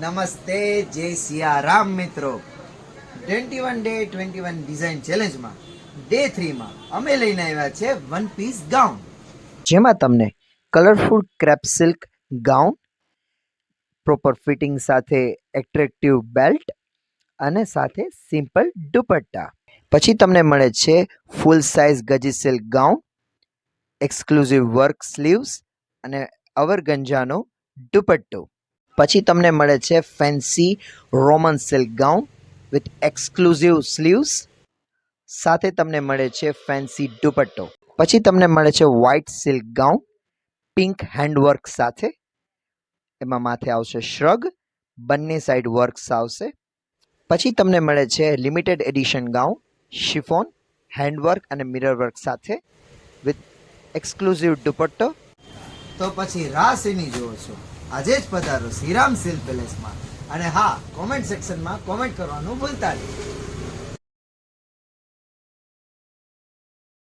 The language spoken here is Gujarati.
નમસ્તે, જય સિયારામ મિત્રો. 21 ડે 21 ડિઝાઇન ચેલેન્જમાં ડે 3માં અમે લઈને આવ્યા છે વન પીસ ગાઉન, જેમાં તમને colourful crepe silk gown, proper fitting સાથે એટ્રેક્ટિવ બેલ્ટ અને સાથે સિમ્પલ દુપટ્ટા. પછી તમને મળે છે ફૂલ સાઇઝ ગજી silk gown, exclusive work sleeves અને અવરગંજાનો દુપટ્ટો. પછી તમને મળે છે fancy Roman silk gown with exclusive sleeves, સાથે તમને મળે છે ફેન્સી દુપટ્ટો. પછી તમને મળે છે white silk gown pink handwork સાથે, એમાં માથે આવશે શ્રગ, બંને સાઈડ વર્ક્સ આવશે. પછી તમને મળે છે limited addition gown chiffon handwork અને મિરર વર્ક સાથે વિથ એક્સક્લુઝિવ દુપટ્ટો. તો પછી રાહ શેની જુઓ છો? આજે જ પધારો શ્રીરામ સિલ્ક પેલેસમાં. અને હા, કોમેન્ટ સેક્શનમાં કોમેન્ટ કરવાનું ભૂલતા નહીં.